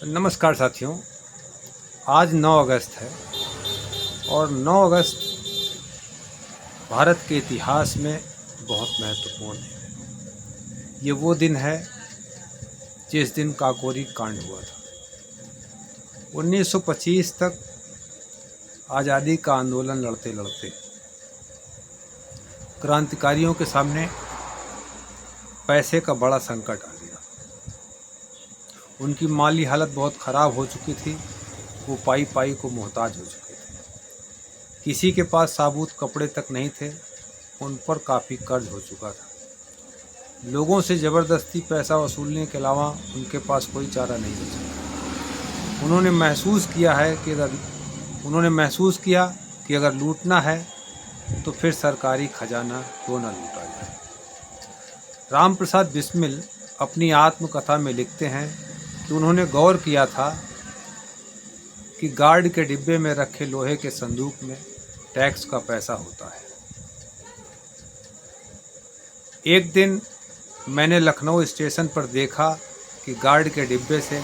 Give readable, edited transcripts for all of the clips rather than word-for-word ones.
नमस्कार साथियों। आज 9 अगस्त है और 9 अगस्त भारत के इतिहास में बहुत महत्वपूर्ण है। ये वो दिन है जिस दिन काकोरी कांड हुआ था। 1925 तक आज़ादी का आंदोलन लड़ते लड़ते क्रांतिकारियों के सामने पैसे का बड़ा संकट आ गया। उनकी माली हालत बहुत ख़राब हो चुकी थी। वो पाई पाई को मोहताज हो चुके थे। किसी के पास साबुत कपड़े तक नहीं थे। उन पर काफ़ी कर्ज हो चुका था। लोगों से ज़बरदस्ती पैसा वसूलने के अलावा उनके पास कोई चारा नहीं बचा। उन्होंने महसूस किया कि अगर लूटना है तो फिर सरकारी खजाना क्यों न लूटा जाए। राम प्रसाद बिस्मिल अपनी आत्मकथा में लिखते हैं कि उन्होंने गौर किया था कि गार्ड के डिब्बे में रखे लोहे के संदूक में टैक्स का पैसा होता है। एक दिन मैंने लखनऊ स्टेशन पर देखा कि गार्ड के डिब्बे से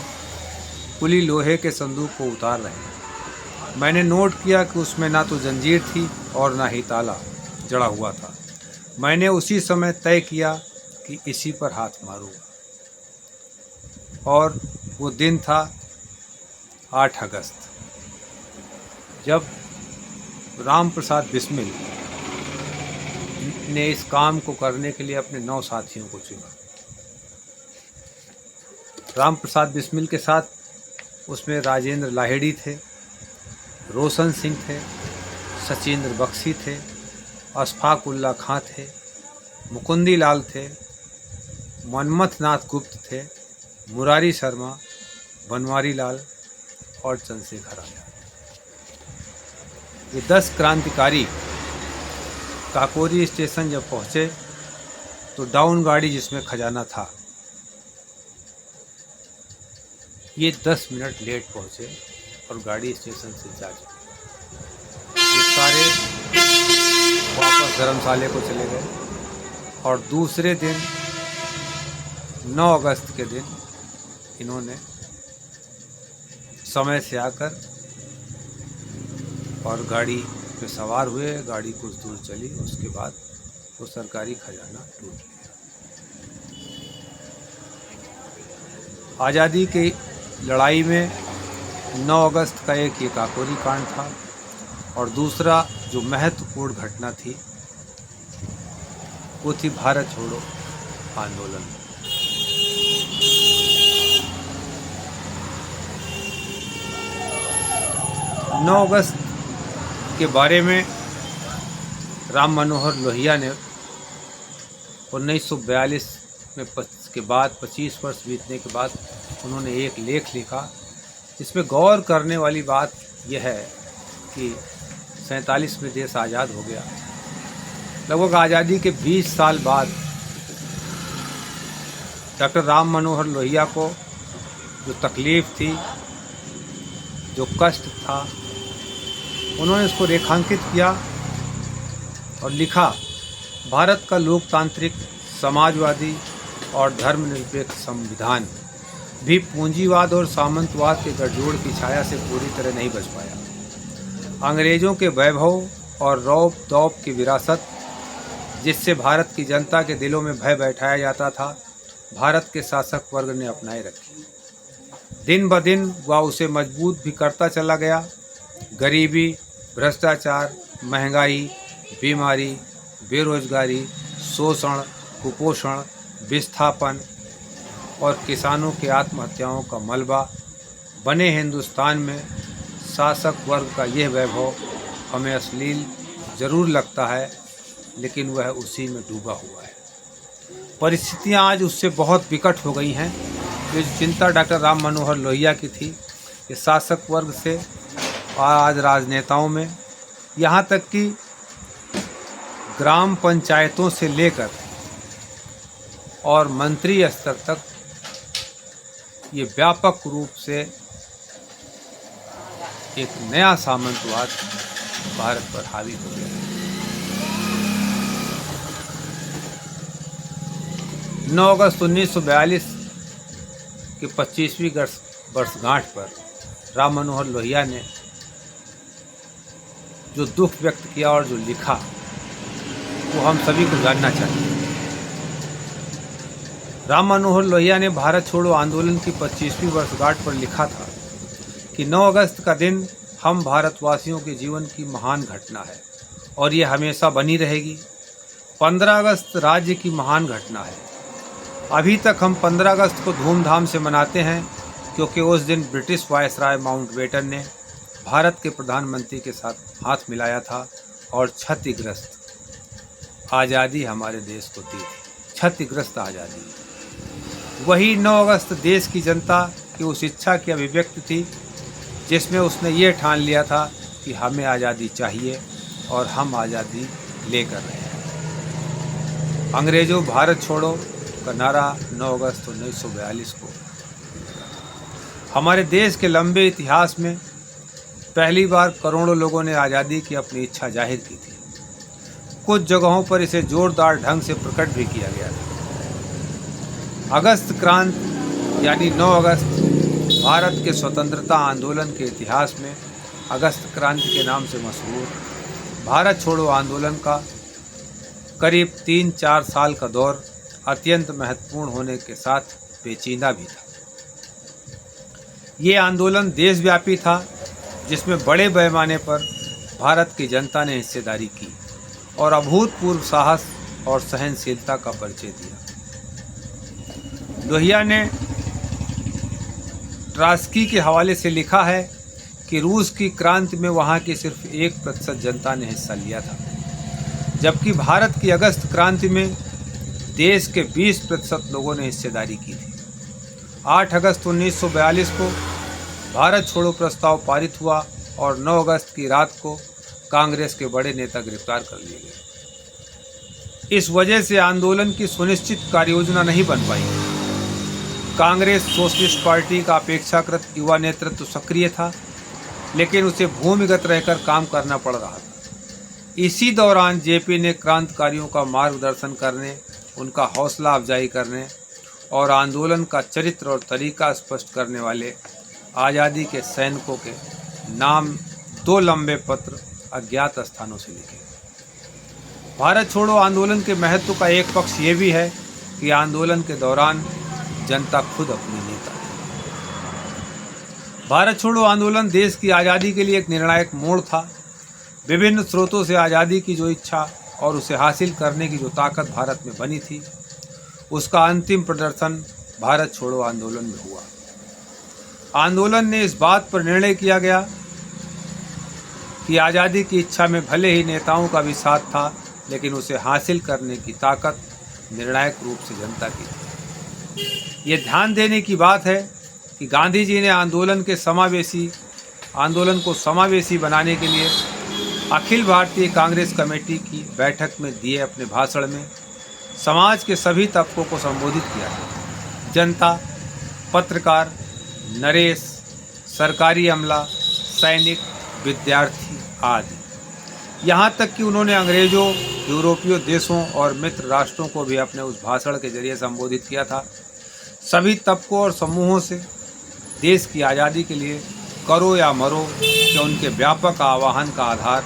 कुली लोहे के संदूक को उतार रहे हैं। मैंने नोट किया कि उसमें ना तो जंजीर थी और ना ही ताला जड़ा हुआ था। मैंने उसी समय तय किया कि इसी पर हाथ मारूंगा। और वो दिन था 8 अगस्त, जब राम प्रसाद बिस्मिल ने इस काम को करने के लिए अपने 9 साथियों को चुना। राम प्रसाद बिस्मिल के साथ उसमें राजेंद्र लाहिड़ी थे, रोशन सिंह थे, सचिंद्र बख्शी थे, अशफाक उल्ला खां थे, मुकुंदी लाल थे, मनमथ नाथ गुप्त थे, मुरारी शर्मा, बनवारी लाल और चंद्रशेखर आजाद। ये 10 क्रांतिकारी काकोरी स्टेशन जब पहुँचे तो डाउन गाड़ी जिसमें खजाना था, ये 10 मिनट लेट पहुँचे और गाड़ी स्टेशन से जा चुकी। ये सारे वापस धर्मशाले को चले गए और दूसरे दिन 9 अगस्त के दिन इन्होंने समय से आकर और गाड़ी पे सवार हुए। गाड़ी कुछ दूर चली, उसके बाद वो सरकारी खजाना लूट लिया। आज़ादी की लड़ाई में 9 अगस्त का एक ये काकोरी कांड था और दूसरा जो महत्वपूर्ण घटना थी वो थी भारत छोड़ो आंदोलन। नौ अगस्त के बारे में राम मनोहर लोहिया ने 1942 में के बाद 25 वर्ष बीतने के बाद उन्होंने एक लेख लिखा। इसमें गौर करने वाली बात यह है कि 47 में देश आज़ाद हो गया। लगभग आज़ादी के 20 साल बाद डॉक्टर राम मनोहर लोहिया को जो तकलीफ़ थी, जो कष्ट था, उन्होंने इसको रेखांकित किया और लिखा, भारत का लोकतांत्रिक, समाजवादी और धर्मनिरपेक्ष संविधान भी पूंजीवाद और सामंतवाद के गठजोड़ की छाया से पूरी तरह नहीं बच पाया। अंग्रेज़ों के वैभव और रौब दौब की विरासत जिससे भारत की जनता के दिलों में भय बैठाया जाता था, भारत के शासक वर्ग ने अपनाए रखी। दिन ब दिन वह उसे मजबूत भी करता चला गया। गरीबी, भ्रष्टाचार, महंगाई, बीमारी, बेरोजगारी, शोषण, कुपोषण, विस्थापन और किसानों की आत्महत्याओं का मलबा बने हिंदुस्तान में शासक वर्ग का यह वैभव हमें अश्लील जरूर लगता है, लेकिन वह उसी में डूबा हुआ है। परिस्थितियां आज उससे बहुत विकट हो गई हैं। ये चिंता डॉक्टर राम मनोहर लोहिया की थी कि शासक वर्ग से आज राजनेताओं में, यहाँ तक कि ग्राम पंचायतों से लेकर और मंत्री स्तर तक ये व्यापक रूप से एक नया सामंतवाद भारत पर हावी हो गया। 9 अगस्त 1942 की 25वीं वर्षगांठ पर राम मनोहर लोहिया ने जो दुख व्यक्त किया और जो लिखा वो हम सभी को जानना चाहिए। राम मनोहर लोहिया ने भारत छोड़ो आंदोलन की 25वीं वर्षगांठ पर लिखा था कि 9 अगस्त का दिन हम भारतवासियों के जीवन की महान घटना है और ये हमेशा बनी रहेगी। 15 अगस्त राज्य की महान घटना है। अभी तक हम 15 अगस्त को धूमधाम से मनाते हैं क्योंकि उस दिन ब्रिटिश वायसराय माउंटबेटन ने भारत के प्रधानमंत्री के साथ हाथ मिलाया था और क्षतिग्रस्त आज़ादी हमारे देश को दी थी। क्षतिग्रस्त आज़ादी वही 9 अगस्त देश की जनता की उस इच्छा की अभिव्यक्ति थी जिसमें उसने ये ठान लिया था कि हमें आज़ादी चाहिए और हम आज़ादी लेकर रहे हैं। अंग्रेज़ों भारत छोड़ो का नारा 9 अगस्त 1942 को हमारे देश के लंबे इतिहास में पहली बार करोड़ों लोगों ने आज़ादी की अपनी इच्छा जाहिर की थी। कुछ जगहों पर इसे जोरदार ढंग से प्रकट भी किया गया था। अगस्त क्रांति यानी 9 अगस्त भारत के स्वतंत्रता आंदोलन के इतिहास में अगस्त क्रांति के नाम से मशहूर भारत छोड़ो आंदोलन का करीब 3-4 साल का दौर अत्यंत महत्वपूर्ण होने के साथ पेचीदा भी था। ये आंदोलन देशव्यापी था जिसमें बड़े पैमाने पर भारत की जनता ने हिस्सेदारी की और अभूतपूर्व साहस और सहनशीलता का परिचय दिया। लोहिया ने ट्रास्की के हवाले से लिखा है कि रूस की क्रांति में वहाँ की सिर्फ 1% जनता ने हिस्सा लिया था, जबकि भारत की अगस्त क्रांति में देश के 20% लोगों ने हिस्सेदारी की थी। 8 अगस्त 1942 को भारत छोड़ो प्रस्ताव पारित हुआ और 9 अगस्त की रात को कांग्रेस के बड़े नेता गिरफ्तार कर लिए गए। इस वजह से आंदोलन की सुनिश्चित कार्ययोजना नहीं बन पाई। कांग्रेस सोशलिस्ट पार्टी का अपेक्षाकृत युवा नेतृत्व सक्रिय था, लेकिन उसे भूमिगत रहकर काम करना पड़ रहा था। इसी दौरान जेपी ने क्रांतिकारियों का मार्गदर्शन करने, उनका हौसला अफजाई करने और आंदोलन का चरित्र और तरीका स्पष्ट करने वाले आज़ादी के सैनिकों के नाम 2 लंबे पत्र अज्ञात स्थानों से लिखे। भारत छोड़ो आंदोलन के महत्व का एक पक्ष ये भी है कि आंदोलन के दौरान जनता खुद अपनी नेता थी। भारत छोड़ो आंदोलन देश की आज़ादी के लिए एक निर्णायक मोड़ था। विभिन्न स्रोतों से आज़ादी की जो इच्छा और उसे हासिल करने की जो ताकत भारत में बनी थी, उसका अंतिम प्रदर्शन भारत छोड़ो आंदोलन में हुआ। आंदोलन ने इस बात पर निर्णय किया गया कि आज़ादी की इच्छा में भले ही नेताओं का भी साथ था, लेकिन उसे हासिल करने की ताकत निर्णायक रूप से जनता की थी। ये ध्यान देने की बात है कि गांधी जी ने आंदोलन को समावेशी बनाने के लिए अखिल भारतीय कांग्रेस कमेटी की बैठक में दिए अपने भाषण में समाज के सभी तबकों को संबोधित किया है। जनता, पत्रकार, नरेश, सरकारी अमला, सैनिक, विद्यार्थी आदि। यहाँ तक कि उन्होंने अंग्रेज़ों, यूरोपीय देशों और मित्र राष्ट्रों को भी अपने उस भाषण के जरिए संबोधित किया था। सभी तबकों और समूहों से देश की आज़ादी के लिए करो या मरो के उनके व्यापक आह्वान का आधार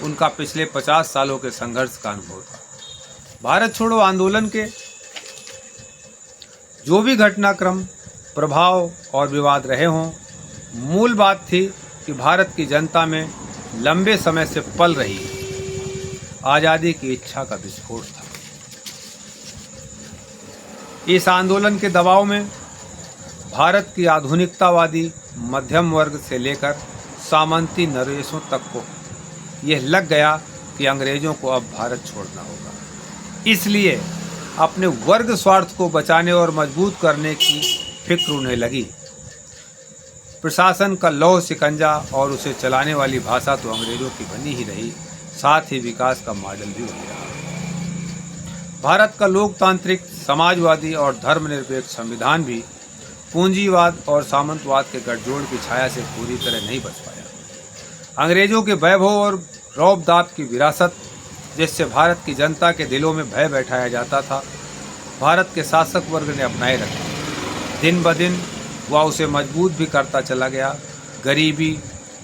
उनका पिछले 50 सालों के संघर्ष का अनुभव था। भारत छोड़ो आंदोलन के जो भी घटनाक्रम, प्रभाव और विवाद रहे हों, मूल बात थी कि भारत की जनता में लंबे समय से पल रही आज़ादी की इच्छा का विस्फोट था। इस आंदोलन के दबाव में भारत की आधुनिकतावादी मध्यम वर्ग से लेकर सामंती नरेशों तक को यह लग गया कि अंग्रेज़ों को अब भारत छोड़ना होगा। इसलिए अपने वर्ग स्वार्थ को बचाने और मजबूत करने की फिक्र उन्हें लगी। प्रशासन का लौह शिकंजा और उसे चलाने वाली भाषा तो अंग्रेज़ों की बनी ही रही, साथ ही विकास का मॉडल भी बन रहा। भारत का लोकतांत्रिक, समाजवादी और धर्मनिरपेक्ष संविधान भी पूंजीवाद और सामंतवाद के गठजोड़ की छाया से पूरी तरह नहीं बच पाया। अंग्रेज़ों के वैभव और रौब-दाब की विरासत, जिससे भारत की जनता के दिलों में भय बैठाया जाता था, भारत के शासक वर्ग ने अपनाए रखा। दिन ब दिन वह उसे मजबूत भी करता चला गया। गरीबी,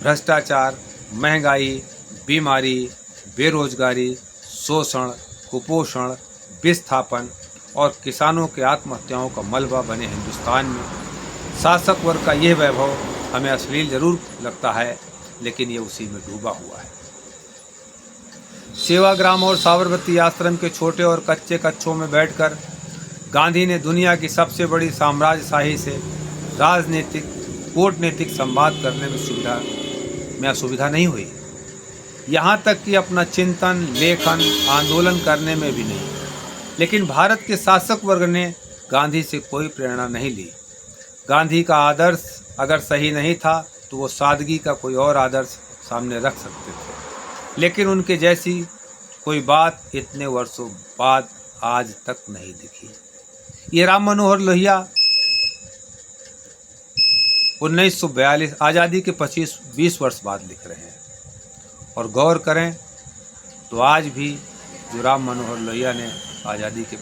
भ्रष्टाचार, महंगाई, बीमारी, बेरोजगारी, शोषण, कुपोषण, विस्थापन और किसानों के आत्महत्याओं का मलबा बने हिंदुस्तान में शासक वर्ग का यह वैभव हमें अश्लील जरूर लगता है, लेकिन ये उसी में डूबा हुआ है। सेवाग्राम और साबरमती आश्रम के छोटे और कच्चे कच्छों में बैठकर गांधी ने दुनिया की सबसे बड़ी साम्राज्यशाही से राजनीतिक कूटनीतिक संवाद करने में असुविधा नहीं हुई। यहाँ तक कि अपना चिंतन, लेखन, आंदोलन करने में भी नहीं। लेकिन भारत के शासक वर्ग ने गांधी से कोई प्रेरणा नहीं ली। गांधी का आदर्श अगर सही नहीं था तो वो सादगी का कोई और आदर्श सामने रख सकते थे, लेकिन उनके जैसी कोई बात इतने वर्षों बाद आज तक नहीं दिखी। ये राम मनोहर लोहिया 1942 आज़ादी के 20 वर्ष बाद लिख रहे हैं, और गौर करें तो आज भी जो राम मनोहर लोहिया ने आज़ादी के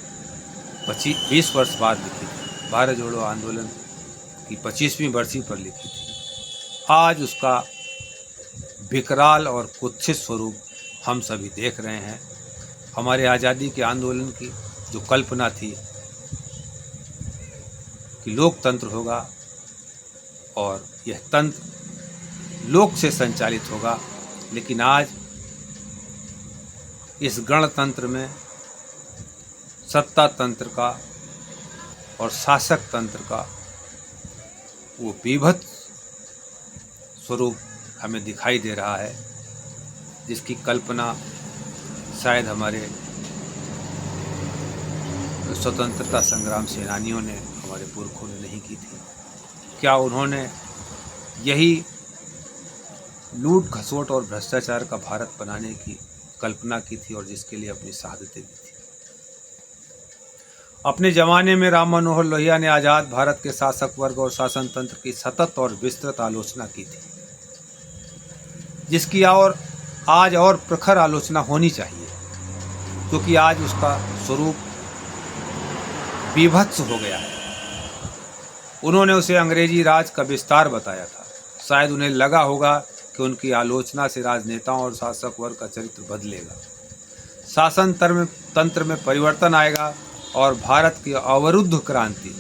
20 वर्ष बाद लिखी थी, भारत जोड़ो आंदोलन की 25वीं बरसी पर लिखी थी, आज उसका विकराल और कुत्सित स्वरूप हम सभी देख रहे हैं। हमारे आज़ादी के आंदोलन की जो कल्पना थी कि लोकतंत्र होगा और यह तंत्र लोक से संचालित होगा, लेकिन आज इस गणतंत्र में सत्ता तंत्र का और शासक तंत्र का वो विभत्स स्वरूप हमें दिखाई दे रहा है, जिसकी कल्पना शायद हमारे स्वतंत्रता संग्राम सेनानियों ने, हमारे पुरखों ने नहीं की थी। क्या उन्होंने यही लूट खसोट और भ्रष्टाचार का भारत बनाने की कल्पना की थी और जिसके लिए अपनी शहादतें दी थी। अपने ज़माने में राम मनोहर लोहिया ने आज़ाद भारत के शासक वर्ग और शासन तंत्र की सतत और विस्तृत आलोचना की थी, जिसकी आज और प्रखर आलोचना होनी चाहिए, क्योंकि आज उसका स्वरूप विभत्स हो गया है। उन्होंने उसे अंग्रेजी राज का विस्तार बताया था। शायद उन्हें लगा होगा कि उनकी आलोचना से राजनेताओं और शासक वर्ग का चरित्र बदलेगा, शासन तंत्र में परिवर्तन आएगा और भारत की अवरुद्ध क्रांति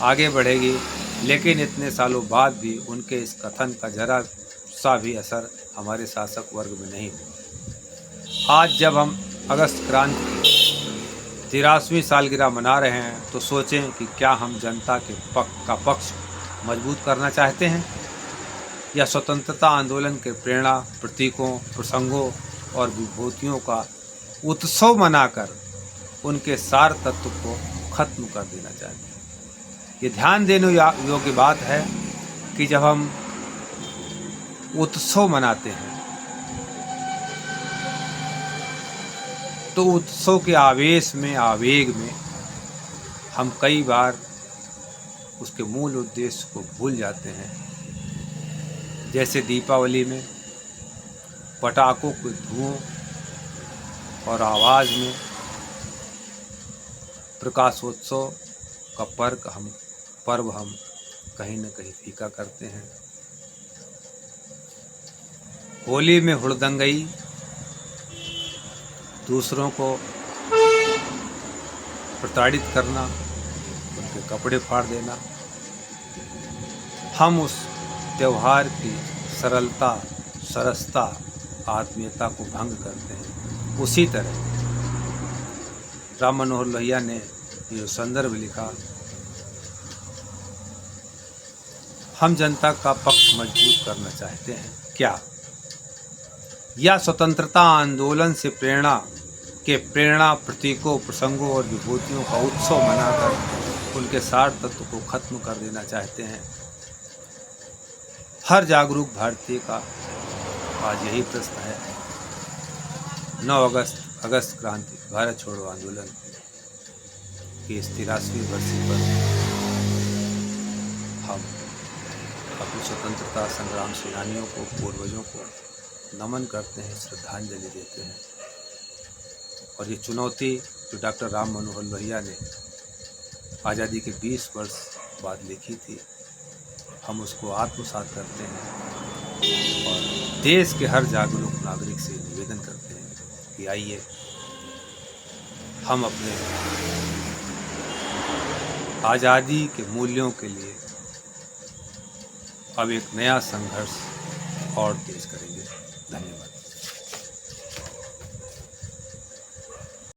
आगे बढ़ेगी। लेकिन इतने सालों बाद भी उनके इस कथन का जरा सा भी असर हमारे शासक वर्ग में नहीं हुआ। आज जब हम अगस्त क्रांति की 83वीं सालगिरह मना रहे हैं तो सोचें कि क्या हम जनता के पक्ष मजबूत करना चाहते हैं, या स्वतंत्रता आंदोलन के प्रेरणा, प्रतीकों, प्रसंगों और विभूतियों का उत्सव मनाकर उनके सार तत्व को खत्म कर देना चाहते हैं। ये ध्यान देने योग्य बात है कि जब हम उत्सव मनाते हैं तो उत्सव के आवेश में, आवेग में हम कई बार उसके मूल उद्देश्य को भूल जाते हैं। जैसे दीपावली में पटाखों के धुओं और आवाज़ में प्रकाशोत्सव का पर्व हम कहीं न कहीं फीका करते हैं। होली में हुड़दंगई, दूसरों को प्रताड़ित करना, उनके कपड़े फाड़ देना, हम उस त्यौहार की सरलता, सरसता, आत्मीयता को भंग करते हैं। उसी तरह राम मनोहर लोहिया ने ये संदर्भ लिखा, हम जनता का पक्ष मजबूत करना चाहते हैं क्या, या स्वतंत्रता आंदोलन से प्रेरणा, प्रतीकों, प्रसंगों और विभूतियों का उत्सव मनाकर उनके सार तत्व को खत्म कर देना चाहते हैं। हर जागरूक भारतीय का आज यही प्रश्न है। 9 अगस्त क्रांति, भारत छोड़ो आंदोलन की इस 83वीं बरसी पर हम अपने स्वतंत्रता संग्राम सेनानियों को, पूर्वजों को नमन करते हैं, श्रद्धांजलि देते हैं। और ये चुनौती जो डॉक्टर राम मनोहर लोहिया ने आज़ादी के 20 वर्ष बाद लिखी थी, हम उसको आत्मसात करते हैं और देश के हर जागरूक नागरिक से निवेदन करते हैं कि आइए हम अपने आज़ादी के मूल्यों के लिए अब एक नया संघर्ष और तेज करेंगे। धन्यवाद।